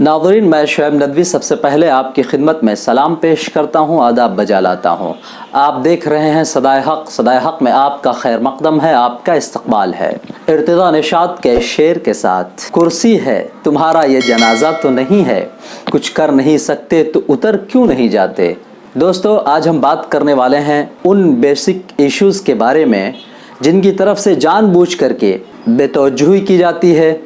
नाज़रीन, मैं शुएब नदवी सबसे पहले आपकी खिदमत में सलाम पेश करता हूँ, आदाब बजा लाता हूँ। आप देख रहे हैं सदाए हक में आपका खैर मकदम है, आपका इस्तकबाल है। इर्तिज़ा निशात के शेर के साथ, कुर्सी है तुम्हारा ये जनाजा तो नहीं है, कुछ कर नहीं सकते तो उतर क्यों नहीं जाते। दोस्तों, आज हम बात करने वाले हैं उन बेसिक इश्यूज़ के बारे में जिनकी तरफ से जानबूझ करके बेतवज्जुही की जाती है,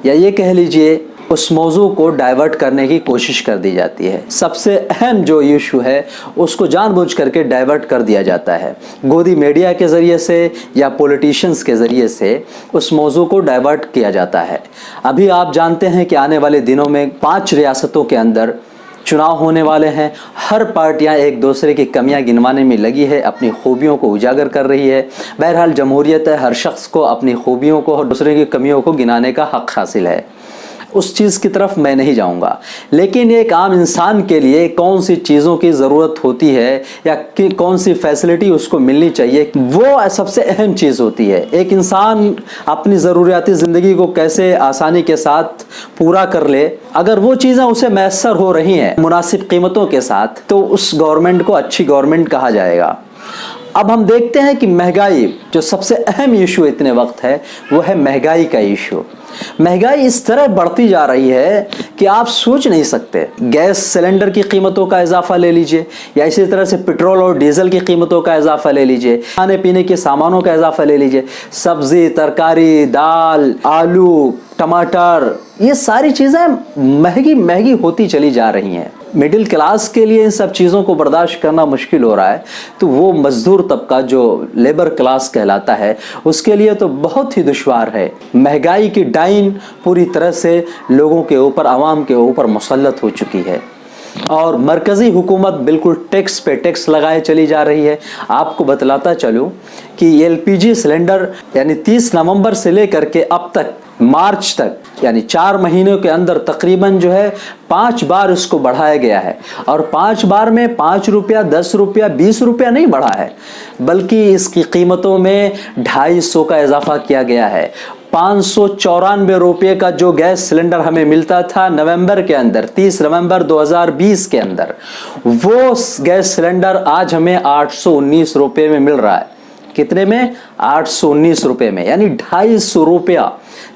या ये कह लीजिए उस मौजू को डाइवर्ट करने की कोशिश कर दी जाती है। सबसे अहम जो इशू है उसको जानबूझ करके डाइवर्ट कर दिया जाता है, गोदी मीडिया के ज़रिए से या पॉलिटिशियंस के ज़रिए से उस मौजू को डाइवर्ट किया जाता है। अभी आप जानते हैं कि आने वाले दिनों में 5 रियासतों के अंदर चुनाव होने वाले हैं। हर पार्टियां एक दूसरे की कमियां गिनवाने में लगी है, अपनी खूबियों को उजागर कर रही है। बहरहाल जमहूरियत है, हर शख्स को अपनी खूबियों को और दूसरे की कमियों को गिनाने का हक़ हासिल है। उस चीज़ की तरफ मैं नहीं जाऊंगा, लेकिन एक आम इंसान के लिए कौन सी चीज़ों की ज़रूरत होती है या कि कौन सी फैसिलिटी उसको मिलनी चाहिए, वो सबसे अहम चीज़ होती है। एक इंसान अपनी ज़रूरियाती ज़िंदगी को कैसे आसानी के साथ पूरा कर ले, अगर वो चीज़ें उसे मैसर हो रही हैं मुनासिब कीमतों के साथ, तो उस गवर्नमेंट को अच्छी गवर्नमेंट कहा जाएगा। अब हम देखते हैं कि महंगाई जो सबसे अहम इशू इतने वक्त है, वो है महंगाई का इशू। महंगाई इस तरह बढ़ती जा रही है कि आप सोच नहीं सकते। गैस सिलेंडर की कीमतों का इजाफा ले लीजिए, या इसी तरह से पेट्रोल और डीजल की कीमतों का इजाफा ले लीजिए, खाने पीने के सामानों का इजाफा ले लीजिए, सब्जी, तरकारी, दाल, आलू, टमाटर, ये सारी चीज़ें महंगी होती चली जा रही हैं। मिडिल क्लास के लिए इन सब चीज़ों को बर्दाश्त करना मुश्किल हो रहा है, तो वो मजदूर तबका जो लेबर क्लास कहलाता है, उसके लिए तो बहुत ही दुश्वार है। महंगाई की डाइन पूरी तरह से लोगों के ऊपर, आवाम के ऊपर मुसल्लत हो चुकी है, और मरकज़ी हुकूमत बिल्कुल टैक्स पे टैक्स लगाए चली जा रही है। आपको बतलाता चलूँ कि LPG सिलेंडर यानी 30 नवंबर से लेकर के अब तक मार्च तक, यानी 4 महीनों के अंदर तकरीबन जो है 5 बार इसको बढ़ाया गया है, और 5 बार में 5 रुपया, 10 रुपया, 20 रुपया नहीं बढ़ा है, बल्कि इसकी कीमतों में 250 का इजाफा किया गया है। 594 रुपये का जो गैस सिलेंडर हमें मिलता था नवंबर के अंदर, 30 नवंबर 2020 के अंदर, वो गैस सिलेंडर आज हमें 819 रुपये में मिल रहा है। कितने में? 819 रुपये में, यानी 250 रुपया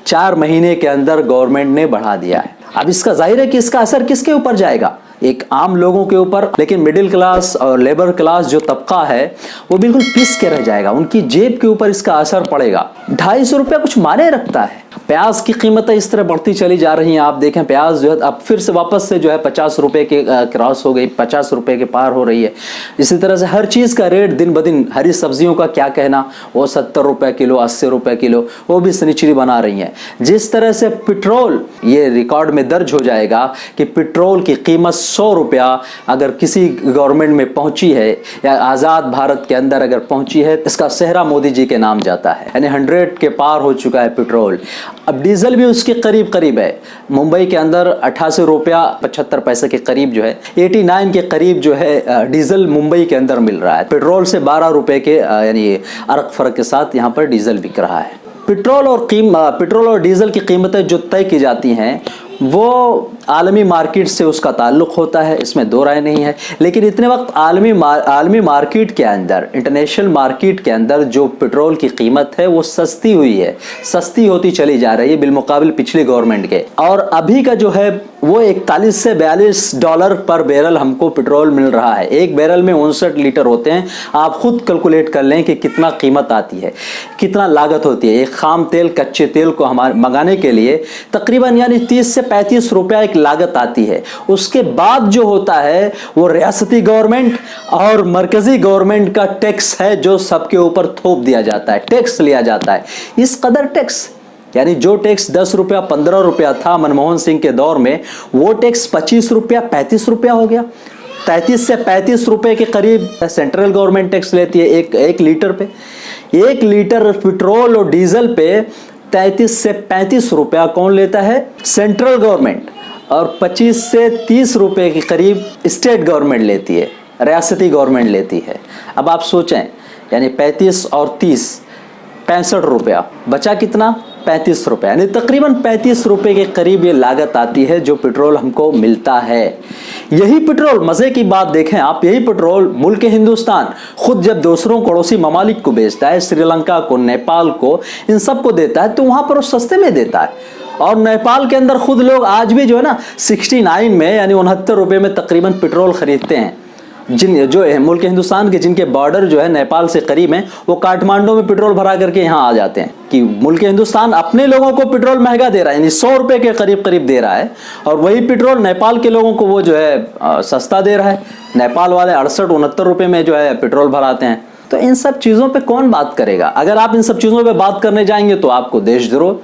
4 महीने के अंदर गवर्नमेंट ने बढ़ा दिया है। अब इसका जाहिर है कि इसका असर किसके ऊपर जाएगा? एक आम लोगों के ऊपर, लेकिन मिडिल क्लास और लेबर क्लास जो तबका है वो बिल्कुल पिस के रह जाएगा, उनकी जेब के ऊपर इसका असर पड़ेगा। 250 रुपया कुछ माने रखता है। प्याज की कीमतें इस तरह बढ़ती चली जा रही हैं। आप देखें, प्याज जो है अब फिर से वापस से जो है 50 रुपये के क्रॉस हो गई, 50 रुपये के पार हो रही है। इसी तरह से हर चीज़ का रेट दिन ब दिन, हरी सब्जियों का क्या कहना, वो 70 रुपये किलो, 80 रुपये किलो, वो भी सनिचरी बना रही हैं। जिस तरह से पेट्रोल, ये रिकॉर्ड में दर्ज हो जाएगा कि पेट्रोल की कीमत 100 रुपया अगर किसी गवर्नमेंट में पहुंची है या आज़ाद भारत के अंदर अगर पहुंची है, इसका सेहरा मोदी जी के नाम जाता है, यानी 100 के पार हो चुका है पेट्रोल। अब डीजल भी उसके करीब है। मुंबई के अंदर 88 रुपया 75 पैसे के करीब जो है, 89 के करीब जो है डीजल मुंबई के अंदर मिल रहा है। पेट्रोल से 12 रुपये के यानी अरक फर्क के साथ यहाँ पर डीजल बिक रहा है। पेट्रोल और डीजल की कीमतें जो तय की जाती हैं वो आलमी मार्केट से उसका ताल्लुक़ होता है, इसमें दो राय नहीं है। लेकिन इतने वक्त आलमी मार्केट के अंदर, इंटरनेशनल मार्केट के अंदर जो पेट्रोल की कीमत है वो सस्ती हुई है, सस्ती होती चली जा रही है बिलमुकाबिल पिछली गवर्नमेंट के। और अभी का जो है वो 41 से 42 डॉलर पर बैरल हमको पेट्रोल मिल रहा है। एक बैरल में 59 लीटर होते हैं। आप खुद कैलकुलेट कर लें कि कितना कीमत आती है, कितना लागत होती है। एक खाम तेल, कच्चे तेल को हमारे मंगाने के लिए तकरीबन यानी 30 से 35 रुपया एक लागत आती है। उसके बाद जो होता है वो रियासती गवर्नमेंट और मरकजी गवर्नमेंट का टैक्स है, जो सबके ऊपर थोप दिया जाता है, टैक्स लिया जाता है। इस कदर टैक्स, यानी जो टैक्स 10 रुपया 15 रुपया था मनमोहन सिंह के दौर में, वो टैक्स 25 रुपया 35 रुपया हो गया। 33 से 35 रुपए के करीब सेंट्रल गवर्नमेंट टैक्स लेती है एक लीटर पे। 1 लीटर पेट्रोल और डीजल पे 33 से 35 रुपया कौन लेता है? Central government. और 25 से 30 रुपए के करीब स्टेट गवर्नमेंट लेती है, रियासती गवर्नमेंट लेती है। अब आप सोचें, यानी 35 और 30 65 रुपया, बचा कितना? 35 रुपये, यानी तकरीबन 35 रुपये के करीब ये लागत आती है जो पेट्रोल हमको मिलता है। यही पेट्रोल, मज़े की बात देखें आप, यही पेट्रोल मुल्क हिंदुस्तान खुद जब दूसरों पड़ोसी ममालिक को बेचता है, श्रीलंका को, नेपाल को, इन सब को देता है, तो वहाँ पर वो सस्ते में देता है। और नेपाल के अंदर खुद लोग आज भी जो है ना 69 में यानी 69 रुपये में तकरीबन पेट्रोल खरीदते हैं। जिन जो है मुल्क हिंदुस्तान के जिनके बॉर्डर जो है नेपाल से करीब हैं, वो काठमांडू में पेट्रोल भरा करके यहाँ आ जाते हैं कि मुल्क हिंदुस्तान अपने लोगों को पेट्रोल महंगा दे रहा है, यानी 100 रुपये के करीब करीब दे रहा है, और वही पेट्रोल नेपाल के लोगों को वो जो है सस्ता दे रहा है। नेपाल वाले 68-69 रुपये में जो है पेट्रोल भराते हैं। तो इन सब चीज़ों पे कौन बात करेगा? अगर आप इन सब चीज़ों पे बात करने जाएंगे तो आपको देशद्रोह,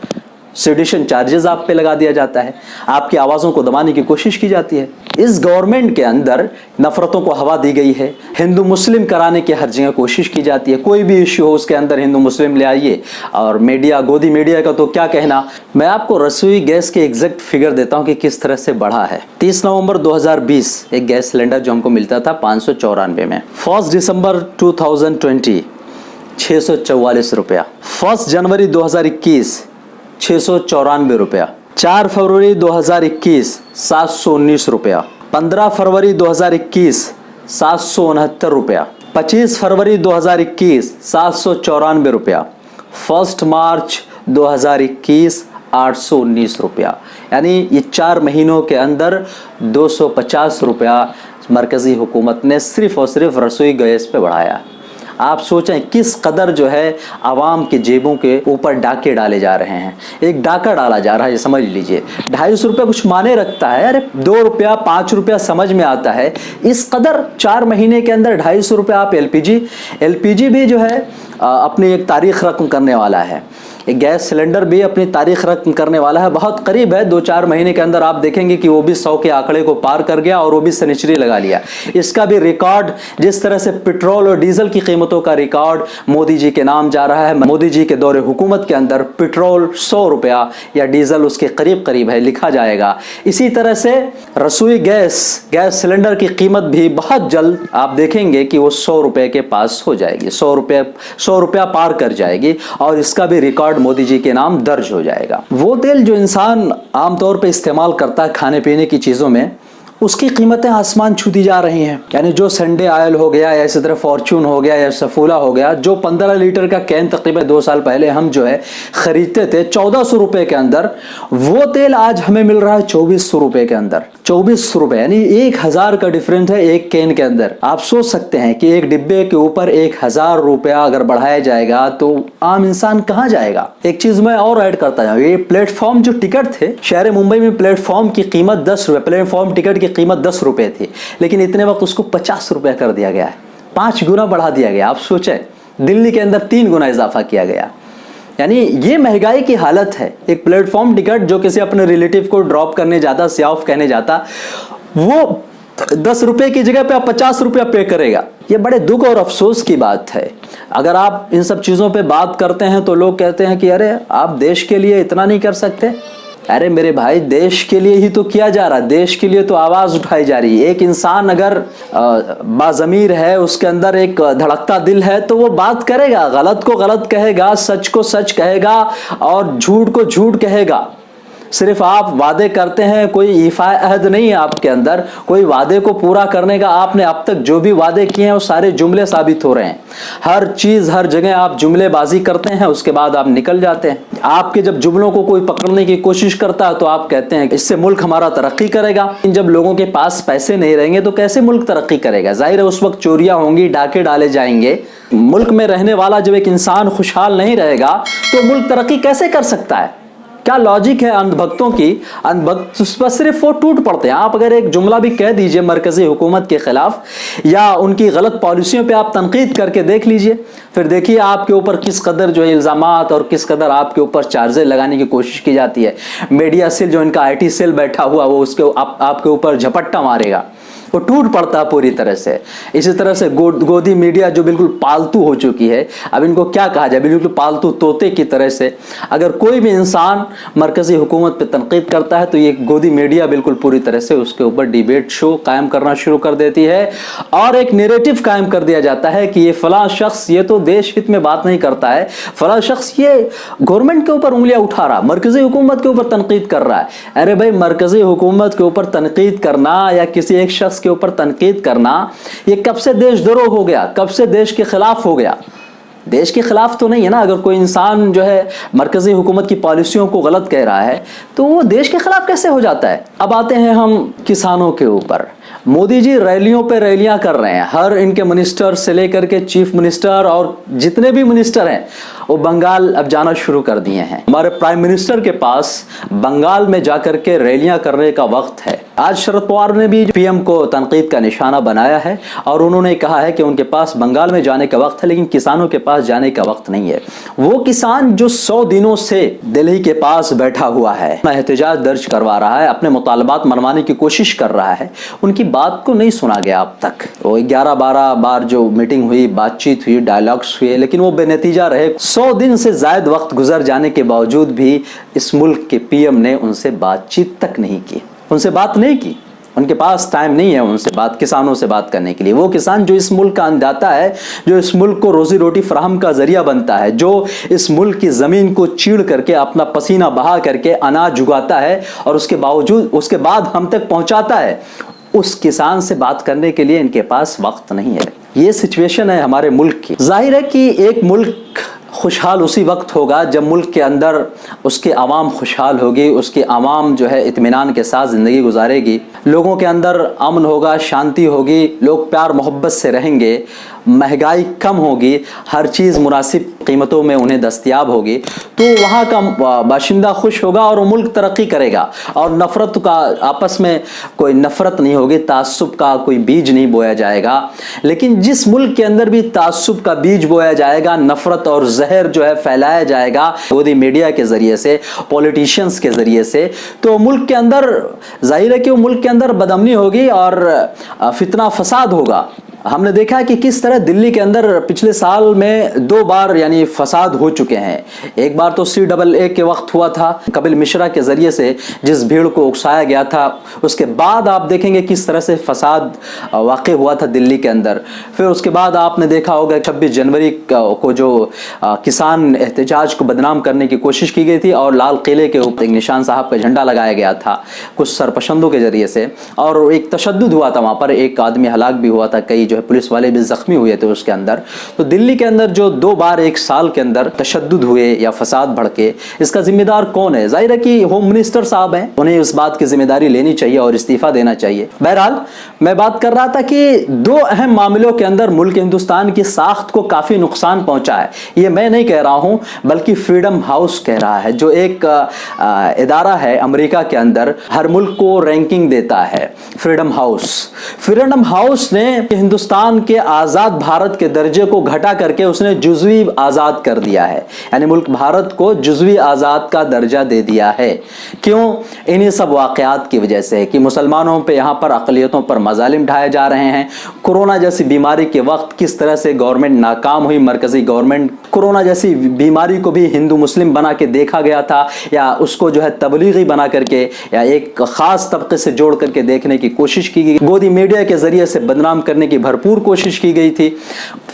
सेडिशन चार्जेस आप पे लगा दिया जाता है, आपकी आवाज़ों को दबाने की कोशिश की जाती है। इस गवर्नमेंट के अंदर नफरतों को हवा दी गई है, हिंदू मुस्लिम कराने की हर जगह कोशिश की जाती है। कोई भी इश्यू हो उसके अंदर हिंदू मुस्लिम ले आइए, और मीडिया, गोदी मीडिया का तो क्या कहना। मैं आपको रसोई गैस के एग्जैक्ट फिगर देता हूँ कि किस तरह से बढ़ा है। 30 नवंबर 2020 एक गैस सिलेंडर जो हमको मिलता था 594 में, 1 दिसंबर 2020 644 रुपया, 1 जनवरी 2021 694 रुपया, 4 फरवरी 2021 719 रुपया, 15 फरवरी 2021 769 रुपया, 25 फरवरी 2021 794 रुपया, 1 मार्च 2021 819 रुपया। यानी ये 4 महीनों के अंदर 250 रुपया मरकज़ी हुकूमत ने सिर्फ़ और सिर्फ रसोई गैस पे बढ़ाया। आप सोचें किस कदर जो है आवाम के जेबों के ऊपर डाके डाले जा रहे हैं। एक डाका डाला जा रहा है, ये समझ लीजिए। 250 रुपये कुछ माने रखता है, अरे 2 रुपया 5 रुपया समझ में आता है। इस कदर 4 महीने के अंदर 250 रुपये आप एलपीजी भी जो है अपनी एक तारीख रकम करने वाला है। एक गैस सिलेंडर भी अपनी तारीख रकम करने वाला है, बहुत करीब है। 2-4 महीने के अंदर आप देखेंगे कि वो भी 100 के आंकड़े को पार कर गया और वो भी सेंचुरी लगा लिया। इसका भी रिकॉर्ड, जिस तरह से पेट्रोल और डीजल की कीमतों का रिकॉर्ड मोदी जी के नाम जा रहा है, मोदी जी के दौरे हुकूमत के अंदर पेट्रोल 100 रुपया या डीजल उसके करीब करीब है, लिखा जाएगा। इसी तरह से रसोई गैस सिलेंडर की कीमत भी बहुत जल्द आप देखेंगे कि वो 100 रुपये के पास हो जाएगी, 100 रुपया पार कर जाएगी, और इसका भी रिकॉर्ड मोदी जी के नाम दर्ज हो जाएगा। वो तेल जो इंसान आमतौर पे इस्तेमाल करता है खाने पीने की चीज़ों में, उसकी कीमतें आसमान छूती जा रही हैं। यानी जो संडे ऑयल हो गया, या इसी तरह फॉर्चून हो गया, या सफूला हो गया, जो 15 लीटर का कैन तकरीबन 2 साल पहले हम जो है खरीदते थे 1400 रुपये के अंदर, वो तेल आज हमें मिल रहा है 2400 रुपये के अंदर। 2400 रुपये, यानी 1000 का डिफरेंस है एक कैन के अंदर। आप सोच सकते हैं कि एक डिब्बे के ऊपर 1000 रुपया अगर बढ़ाया जाएगा तो आम इंसान कहाँ जाएगा। एक चीज मैं और ऐड करता जाऊँ, ये प्लेटफॉर्म जो टिकट थे, शहर मुंबई में प्लेटफॉर्म की कीमत 10 रुपये, प्लेटफॉर्म टिकट की कीमत 10 रुपये थी, लेकिन इतने वक्त उसको 50 रुपया कर दिया गया है, 5 गुना बढ़ा दिया गया। आप सोचें, दिल्ली के अंदर 3 गुना इजाफा किया गया। यानी ये महंगाई की हालत है। एक प्लेटफॉर्म टिकट जो किसी अपने रिलेटिव को ड्रॉप करने जाता, से ऑफ कहने जाता, वो 10 रुपये की जगह पे आप 50 रुपया पे करेगा। ये बड़े दुख और अफसोस की बात है। अगर आप इन सब चीज़ों पे बात करते हैं तो लोग कहते हैं कि अरे आप देश के लिए इतना नहीं कर सकते। अरे मेरे भाई, देश के लिए ही तो किया जा रहा है, देश के लिए तो आवाज़ उठाई जा रही है। एक इंसान अगर बाज़मीर है, उसके अंदर एक धड़कता दिल है, तो वो बात करेगा, गलत को गलत कहेगा, सच को सच कहेगा, और झूठ को झूठ कहेगा। सिर्फ आप वादे करते हैं, कोई ईफा अहद नहीं है आपके अंदर, कोई वादे को पूरा करने का। आपने अब तक जो भी वादे किए हैं वो सारे जुमले साबित हो रहे हैं। हर चीज़ हर जगह आप जुमलेबाजी करते हैं, उसके बाद आप निकल जाते हैं। आपके जब जुमलों को कोई पकड़ने की कोशिश करता है तो आप कहते हैं इससे मुल्क हमारा तरक्की करेगा। जब लोगों के पास पैसे नहीं रहेंगे तो कैसे मुल्क तरक्की करेगा? जाहिर है उस वक्त चोरियां होंगी, डाके डाले जाएंगे। मुल्क में रहने वाला जब एक इंसान खुशहाल नहीं रहेगा तो मुल्क तरक्की कैसे कर सकता है? क्या लॉजिक है अंधभक्तों की? अंधभक्त उस पर सिर्फ वो टूट पड़ते हैं। आप अगर एक जुमला भी कह दीजिए मरकज़ी हुकूमत के ख़िलाफ़ या उनकी गलत पॉलिसियों पे आप तनकीद करके देख लीजिए, फिर देखिए आपके ऊपर किस कदर जो है इल्ज़ामात और किस कदर आपके ऊपर चार्जेस लगाने की कोशिश की जाती है। मीडिया सेल जो इनका IT सेल बैठा हुआ वो उसके आपके ऊपर झपट्टा मारेगा। وہ ٹوٹ پڑتا ہے پوری طرح سے. اسی طرح سے گودی میڈیا جو بالکل پالتو ہو چکی ہے, اب ان کو کیا کہا جائے, بالکل پالتو طوطے کی طرح سے اگر کوئی بھی انسان مرکزی حکومت پہ تنقید کرتا ہے تو یہ گودی میڈیا بالکل پوری طرح سے اس کے اوپر ڈیبیٹ شو قائم کرنا شروع کر دیتی ہے, اور ایک نیریٹو قائم کر دیا جاتا ہے کہ یہ فلاں شخص یہ تو دیش ہت میں بات نہیں کرتا ہے, فلاں شخص یہ گورنمنٹ کے اوپر انگلیاں اٹھا رہا, مرکزی حکومت کے اوپر تنقید کر رہا ہے. ارے بھائی, مرکزی حکومت کے اوپر تنقید کرنا یا کسی ایک شخص کے اوپر تنقید کرنا یہ کب سے دیش دروہ ہو گیا, کب سے دیش کے خلاف ہو گیا؟ دیش کے خلاف تو نہیں ہے نا. اگر کوئی انسان جو ہے مرکزی حکومت کی پالیسیوں کو غلط کہہ رہا ہے تو وہ دیش کے خلاف کیسے ہو جاتا ہے؟ اب آتے ہیں ہم کسانوں کے اوپر. مودی جی ریلیوں پہ ریلیاں کر رہے ہیں, ہر ان کے منسٹر سے لے کر کے چیف منسٹر اور جتنے بھی منسٹر ہیں وہ بنگال اب جانا شروع کر دیے ہیں. ہمارے پرائم منسٹر کے پاس بنگال میں جا کر کے ریلیاں کرنے کا وقت ہے. آج شرد پوار نے بھی پی ایم کو تنقید کا نشانہ بنایا ہے اور انہوں نے کہا ہے کہ ان کے پاس بنگال میں جانے کا وقت ہے لیکن کسانوں کے پاس جانے کا وقت نہیں ہے. وہ کسان جو 100 دنوں سے دہلی کے پاس بیٹھا ہوا ہے, احتجاج درج کروا رہا ہے, اپنے مطالبات منوانے کی کوشش کر رہا ہے, ان کی بات کو نہیں سنا گیا اب تک. وہ 11-12 بار جو میٹنگ ہوئی, بات چیت ہوئی, ڈائلاگس ہوئے, لیکن وہ بے نتیجہ رہے. 100 دن سے زائد وقت گزر جانے کے باوجود بھی اس ملک کے پی ایم نے ان سے بات چیت تک نہیں کی, ان سے بات نہیں کی. ان کے پاس ٹائم نہیں ہے ان سے بات, کسانوں سے بات کرنے کے لیے. وہ کسان جو اس ملک کا انداتا ہے, جو اس ملک کو روزی روٹی فراہم کا ذریعہ بنتا ہے, جو اس ملک کی زمین کو چیڑ کر کے اپنا پسینہ بہا کر کے اناج اگاتا ہے اور اس کے بعد ہم تک پہنچاتا ہے, اس کسان سے بات کرنے کے لیے ان کے پاس وقت نہیں ہے. یہ سچویشن ہے ہمارے ملک کی. ظاہر ہے کہ ایک ملک خوشحال اسی وقت ہوگا جب ملک کے اندر اس کے عوام خوشحال ہوگی, اس کے عوام جو ہے اطمینان کے ساتھ زندگی گزارے گی, لوگوں کے اندر امن ہوگا, شانتی ہوگی, لوگ پیار محبت سے رہیں گے, مہنگائی کم ہوگی, ہر چیز مناسب قیمتوں میں انہیں دستیاب ہوگی, تو وہاں کا باشندہ خوش ہوگا اور وہ ملک ترقی کرے گا. اور نفرت کا, آپس میں کوئی نفرت نہیں ہوگی, تعصب کا کوئی بیج نہیں بویا جائے گا. لیکن جس ملک کے اندر بھی تعصب کا بیج بویا جائے گا, نفرت اور زہر جو ہے پھیلایا جائے گا گودی میڈیا کے ذریعے سے, پولیٹیشنز کے ذریعے سے, تو ملک کے اندر ظاہر ہے کہ وہ ملک کے اندر بدامنی ہوگی اور فتنہ فساد ہوگا. ہم نے دیکھا کہ کس طرح دلی کے اندر پچھلے سال میں 2 بار یعنی فساد ہو چکے ہیں. ایک بار تو CAA کے وقت ہوا تھا, کپل مشرا کے ذریعے سے جس بھیڑ کو اکسایا گیا تھا, اس کے بعد آپ دیکھیں گے کس طرح سے فساد واقع ہوا تھا دلی کے اندر. پھر اس کے بعد آپ نے دیکھا ہوگا 26 جنوری کو جو کسان احتجاج کو بدنام کرنے کی کوشش کی گئی تھی اور لال قلعے کے اوپر ایک نشان صاحب کا جھنڈا لگایا گیا تھا کچھ سرپسندوں کے ذریعے سے, اور ایک تشدد ہوا تھا وہاں پر, ایک آدمی ہلاک بھی ہوا تھا, کئی جو ہے پولیس والے بھی زخمی ہوئے تھے اس کے اندر. تو دلی کے اندر جو 2 بار ایک سال کے اندر تشدد ہوئے یا فساد بھڑکے, اس کا ذمہ دار کون ہے؟ ظاہر ہے کہ ہوم منسٹر صاحب ہیں, انہیں اس بات کی ذمہ داری لینی چاہیے اور استعفیٰ دینا چاہیے. بہرحال میں بات کر رہا تھا کہ 2 اہم معاملوں کے اندر ملک ہندوستان کی ساخت کو کافی نقصان پہنچا ہے. یہ میں نہیں کہہ رہا ہوں بلکہ فریڈم ہاؤس کہہ رہا ہے, جو ایک ادارہ ہے امریکہ کے اندر, ہر ملک کو رینکنگ دیتا ہے. فریڈم ہاؤس نے ہندوستان کے آزاد بھارت کے درجے کو گھٹا کر کے اس نے جزوی آزاد کر دیا ہے, یعنی ملک بھارت کو جزوی آزاد کا درجہ دے دیا ہے. کیوں؟ انہی سب واقعات کی وجہ سے کہ مسلمانوں پہ یہاں پر اقلیتوں پر مظالم ڈھائے جا رہے ہیں. کورونا جیسی بیماری کے وقت کس طرح سے گورنمنٹ ناکام ہوئی, مرکزی گورنمنٹ کورونا جیسی بیماری کو بھی ہندو مسلم بنا کے دیکھا گیا تھا, یا اس کو جو ہے تبلیغی بنا کر کے یا ایک خاص طبقے سے جوڑ کر کے دیکھنے کی کوشش کی گئی. گودی میڈیا کے ذریعے سے بدنام کرنے کی بھرپور کوشش کی گئی تھی.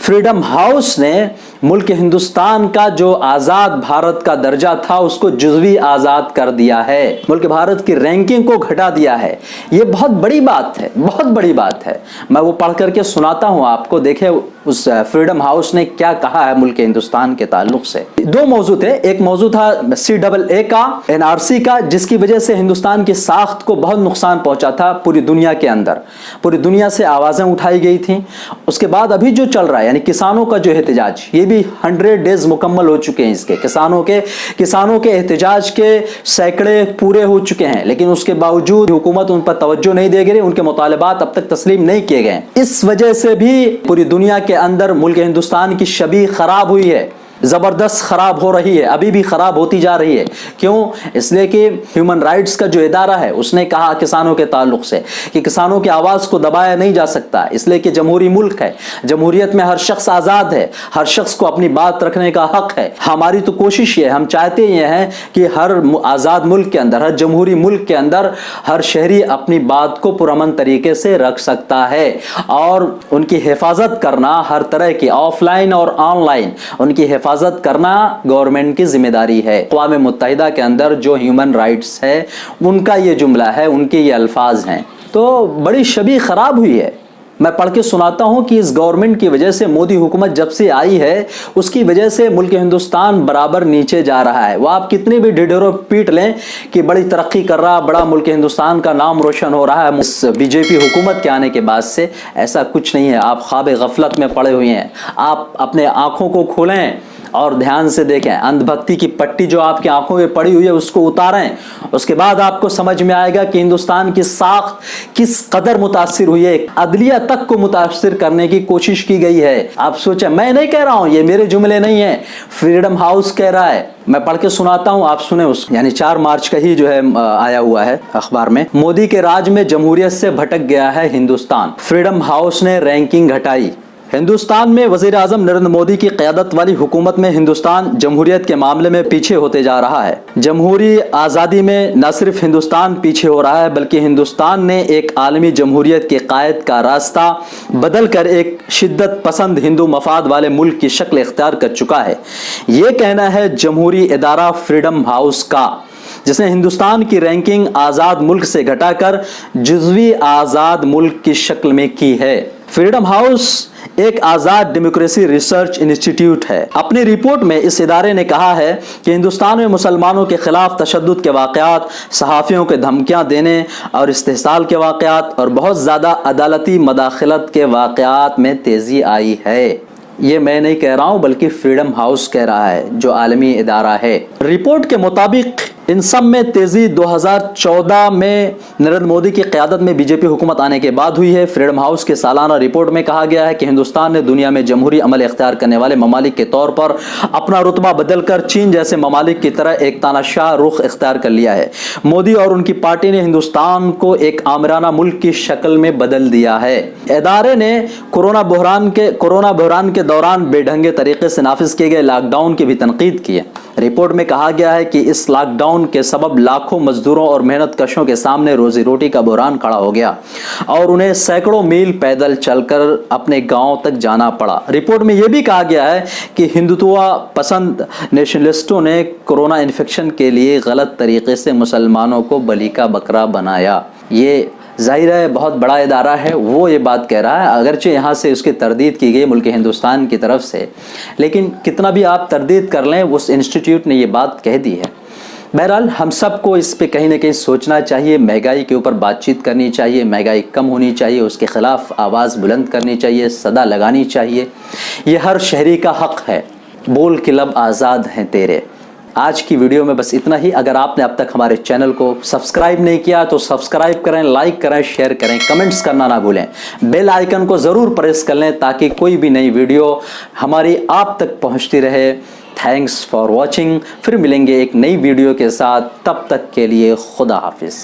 فریڈم ہاؤس نے ملک ہندوستان کا جو آزاد بھارت کا درجہ تھا اس کو جزوی آزاد کر دیا ہے, ملک بھارت کی رینکنگ کو گھٹا دیا ہے. یہ بہت بڑی بات ہے, بہت بڑی بات ہے. میں وہ پڑھ کر کے سناتا ہوں آپ کو, دیکھیں اس فریڈم ہاؤس نے کیا کہا ہے ملک ہندوستان کے تعلق سے. 2 موضوع تھے. ایک موضوع تھا CAA کا, NRC کا, جس کی وجہ سے ہندوستان کی ساخت کو بہت نقصان پہنچا تھا پوری دنیا کے اندر, پوری دنیا سے آوازیں اٹھائی گئی تھیں. اس کے بعد ابھی جو چل رہا ہے یعنی کسانوں کا جو احتجاج, یہ بھی 100 ڈیز مکمل ہو چکے ہیں. اس کے کسانوں کے احتجاج کے سینکڑے پورے ہو چکے ہیں, لیکن اس کے باوجود حکومت ان پر توجہ نہیں دے گئی, ان کے مطالبات اب تک تسلیم نہیں کیے گئے. اس وجہ سے بھی پوری دنیا کے اندر ملک ہندوستان کی شبیہ خراب ہوئی ہے. ज़बरदस्त ख़राब हो रही है, अभी भी ख़राब होती जा रही है। क्यों? इसलिए कि ह्यूमन राइट्स का जो इदारा है उसने कहा किसानों के ताल्लुक़ से कि किसानों की आवाज़ को दबाया नहीं जा सकता, इसलिए कि जमहूरी मुल्क है, जमहूरियत में हर शख्स आज़ाद है, हर शख्स को अपनी बात रखने का हक़ है। हमारी तो कोशिश ये है, हम चाहते ये हैं कि हर आज़ाद मुल्क के अंदर, हर जमहूरी मुल्क के अंदर हर शहरी अपनी बात को पुरअमन तरीके से रख सकता है और उनकी हिफाजत करना, हर तरह की ऑफलाइन और ऑनलाइन उनकी हिफाजत करना गवर्नमेंट की जिम्मेदारी है। अक़वाम मुत्तहिदा के अंदर जो ह्यूमन राइट्स है उनका ये जुमला है, उनके ये अल्फाज हैं। तो बड़ी शबीह ख़राब हुई है। मैं पढ़ के सुनाता हूँ कि इस गवर्नमेंट की वजह से, मोदी हुकूमत जब से आई है उसकी वजह से मुल्क हिंदुस्तान बराबर नीचे जा रहा है। वो आप कितने भी ढिढोरों पीट लें कि बड़ी तरक्की कर रहा, बड़ा मुल्क हिंदुस्तान का नाम रोशन हो रहा है, इस बीजेपी हुकूमत के आने के बाद से ऐसा कुछ नहीं है। आप ख्वाब गफलत में पड़े हुए हैं। आप अपने आँखों को खोलें और ध्यान से देखें, अंधभक्ति की पट्टी जो आपकी आंखों में पड़ी हुई है उसको उतारें, उसके बाद आपको समझ में आएगा कि हिंदुस्तान की साख्त किस कदर मुतासिर हुई है। अदलिया तक को मुतासिर करने की कोशिश की गई है। आप सोचें, मैं नहीं कह रहा हूं, ये मेरे जुमले नहीं है, फ्रीडम हाउस कह रहा है। मैं पढ़ के सुनाता हूं, आप सुने उस, यानी 4 मार्च का ही जो है आया हुआ है अखबार में। मोदी के राज में जमहूरियत से भटक गया है हिंदुस्तान, फ्रीडम हाउस ने रैंकिंग घटाई। हिंदुस्तान में वज़ीर आज़म नरेंद्र मोदी की क़यादत वाली हुकूमत में हिंदुस्तान जमहूरियत के मामले में पीछे होते जा रहा है। जमहूरी आज़ादी में न सिर्फ हिंदुस्तान पीछे हो रहा है बल्कि हिंदुस्तान ने एक आलमी जमहूरियत के कायद का रास्ता बदल कर एक शिद्दत पसंद हिंदू मफाद वाले मुल्क की शक्ल इख्तियार कर चुका है। ये कहना है जमहूरी इदारा फ्रीडम हाउस का, जिसने हिंदुस्तान की रैंकिंग आज़ाद मुल्क से घटाकर जुज़वी आज़ाद मुल्क की शक्ल में की है। फ्रीडम हाउस एक आज़ाद डेमोक्रेसी रिसर्च इंस्टीट्यूट है। अपनी रिपोर्ट में इस इदारे ने कहा है कि हिंदुस्तान में मुसलमानों के खिलाफ तशद्दुद के वाक़यात, सहाफ़ियों के धमकियां देने और इस्तेहसाल के वाक़यात और बहुत ज़्यादा अदालती मदाखलत के वाक़यात में तेज़ी आई है। ये मैं नहीं कह रहा हूँ बल्कि फ्रीडम हाउस कह रहा है, जो आलमी इदारा है। रिपोर्ट के मुताबिक इन सब में तेज़ी 2014 में नरेंद्र मोदी की क़यादत में बीजेपी हुकूमत आने के बाद हुई है। फ्रीडम हाउस के सालाना रिपोर्ट में कहा गया है कि हिंदुस्तान ने दुनिया में जमहूरी अमल इख्तियार करने वाले ममालिक के तौर पर अपना रुतबा बदलकर चीन जैसे ममालिक की तरह एक तानाशाह रुख इख्तियार कर लिया है। मोदी और उनकी पार्टी ने हिंदुस्तान को एक आमराना मुल्क की शक्ल में बदल दिया है। इदारे ने कोरोना बहरान के दौरान बेढंगे तरीके से नाफिज किए गए लॉकडाउन की भी तनकीद की है। रिपोर्ट में कहा गया है कि इस लॉकडाउन के सबब लाखों मजदूरों और मेहनत कशों के सामने रोजी रोटी का बहरान खड़ा हो गया और उन्हें सैकड़ों मील पैदल चलकर अपने गांव तक जाना पड़ा। रिपोर्ट में यह भी कहा गया है कि हिंदुत्व पसंद नेशनलिस्टों ने कोरोना इन्फेक्शन के लिए गलत तरीके से मुसलमानों को बलि का बकरा बनाया। ये ज़ाहिर है बहुत बड़ा इदारा है, वो ये बात कह रहा है, अगरचे यहाँ से उसकी तरदीद की गई मुल्क हिंदुस्तान की तरफ से, लेकिन कितना भी आप तरदीद कर लें उस इंस्टीट्यूट ने ये बात कह दी है। बहरहाल हम सबको इस पे कहीं ना कहीं सोचना चाहिए, महंगाई के ऊपर बातचीत करनी चाहिए, महंगाई कम होनी चाहिए, उसके ख़िलाफ़ आवाज़ बुलंद करनी चाहिए, सदा लगानी चाहिए। ये हर शहरी का हक़ है। बोल के लब आज़ाद हैं तेरे। आज की वीडियो में बस इतना ही। अगर आपने अब तक हमारे चैनल को सब्सक्राइब नहीं किया तो सब्सक्राइब करें, लाइक करें, शेयर करें, कमेंट्स करना ना भूलें। बेल आइकन को ज़रूर प्रेस कर लें ताकि कोई भी नई वीडियो हमारी आप तक पहुंचती रहे। Thanks for watching. फिर मिलेंगे एक नई वीडियो के साथ, तब तक के लिए खुदा हाफिज़।